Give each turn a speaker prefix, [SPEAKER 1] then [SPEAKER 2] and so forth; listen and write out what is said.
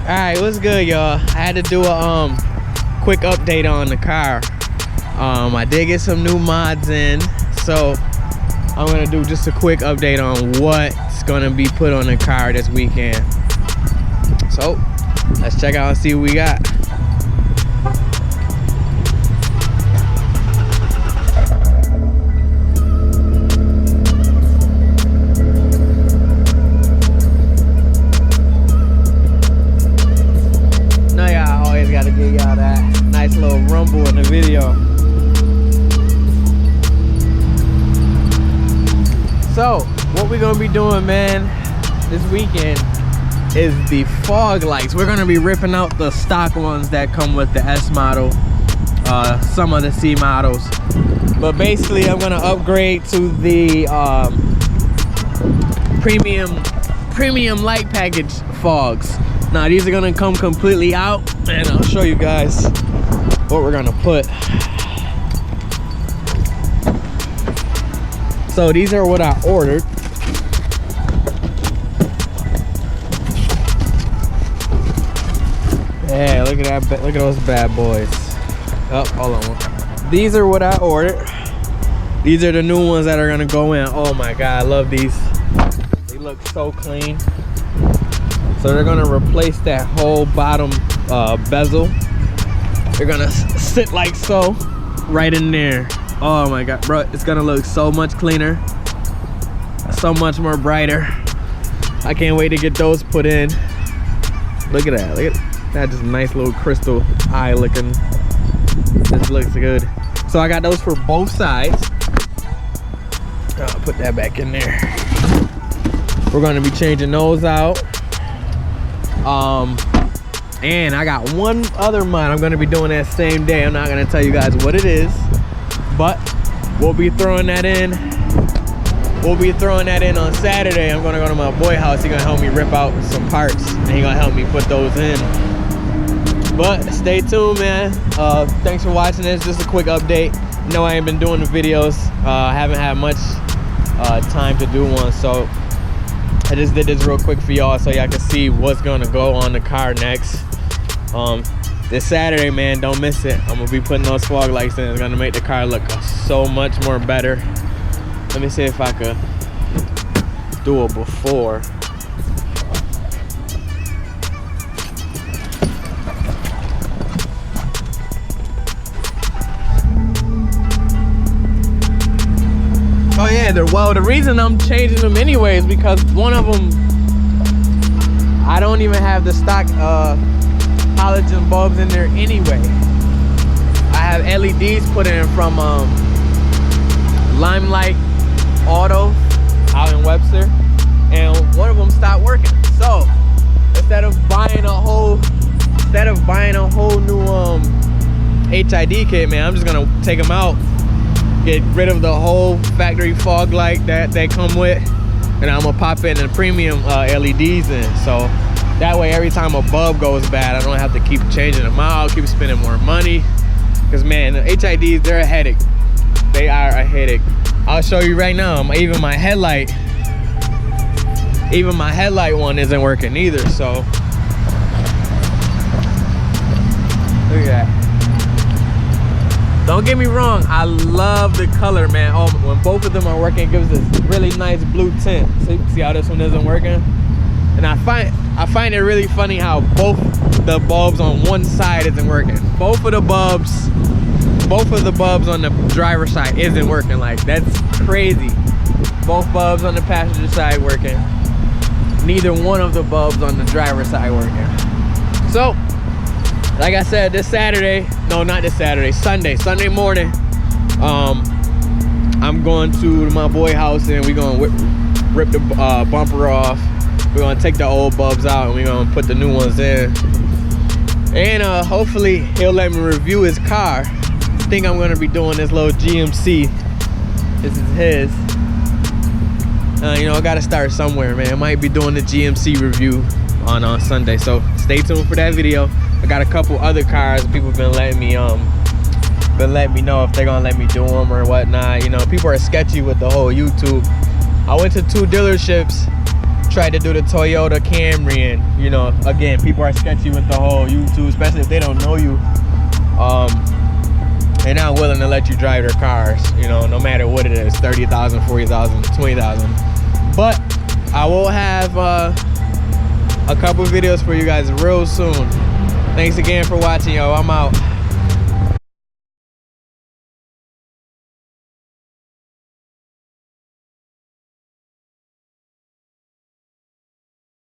[SPEAKER 1] Alright, what's good, y'all? I had to do a quick update on the car. I did get some new mods in, so I'm gonna do just a quick update on what's gonna be put on the car this weekend. So let's check out and see what we got. Gotta give y'all that nice little rumble in the video. So what we're gonna be doing, man, this weekend is the fog lights. We're gonna be ripping out the stock ones that come with the S model, some of the C models, but basically I'm gonna upgrade to the premium light package fogs. Now these are gonna come completely out, and I'll show you guys what we're gonna put. So these are what I ordered. Yeah, look at that, look at those bad boys. Oh, hold on. These are what I ordered. These are the new ones that are gonna go in. Oh my God, I love these. They look so clean. So they're gonna replace that whole bottom bezel. They're gonna sit like so, right in there. Oh my God, bro, it's gonna look so much cleaner, so much more brighter. I can't wait to get those put in. Look at that, look at that, just nice little crystal eye looking. This looks good. So I got those for both sides. I'll put that back in there. We're gonna be changing those out. And I got one other mod I'm gonna be doing that same day. I'm not gonna tell you guys what it is, but we'll be throwing that in. We'll be throwing that in on Saturday. I'm gonna go to my boy house. He's gonna help me rip out some parts, and he's gonna help me put those in. But stay tuned, man. Thanks for watching this. Just a quick update. You know, I ain't been doing the videos. I haven't had much time to do one, so I just did this real quick for y'all so y'all can see what's gonna go on the car next. This Saturday, man, don't miss it. I'm gonna be putting those fog lights in. It's gonna make the car look so much more better. Let me see if I could do it before. Oh yeah, well, the reason I'm changing them anyway is because one of them, I don't even have the stock halogen bulbs in there anyway. I have LEDs put in from Limelight Auto out in Webster, and one of them stopped working. So instead of buying a whole new HID kit, man, I'm just gonna take them out, get rid of the whole factory fog light that they come with, and I'm gonna pop in the premium LEDs in. So that way every time a bulb goes bad, I don't have to keep changing them out, keep spending more money. Because man, the HIDs, they're a headache. They are a headache. I'll show you right now. Even my headlight one isn't working either. So look at that. Don't get me wrong, I love the color, man. Oh, when both of them are working, it gives this really nice blue tint. See how this one isn't working? And I find it really funny how both the bulbs on one side isn't working. Both of the bulbs on the driver's side isn't working. Like, that's crazy. Both bulbs on the passenger side working. Neither one of the bulbs on the driver's side working. So like I said, this Saturday, no, not this Saturday, Sunday morning, I'm going to my boy house, and we're gonna rip the bumper off. We're gonna take the old bulbs out, and we're gonna put the new ones in. And hopefully he'll let me review his car. I think I'm gonna be doing this little GMC. This is his. You know, I gotta start somewhere, man. I might be doing the GMC review on Sunday, so stay tuned for that video. I got a couple other cars people been letting me know if they're gonna let me do them or whatnot. You know, people are sketchy with the whole YouTube. I went to 2 dealerships tried to do the Toyota Camry, and you know, again, people are sketchy with the whole YouTube, especially if they don't know you. They're not willing to let you drive their cars, you know, no matter what it is, 30,000, 40,000, 20,000. But I will have a couple videos for you guys real soon. Thanks again for watching, yo. I'm out.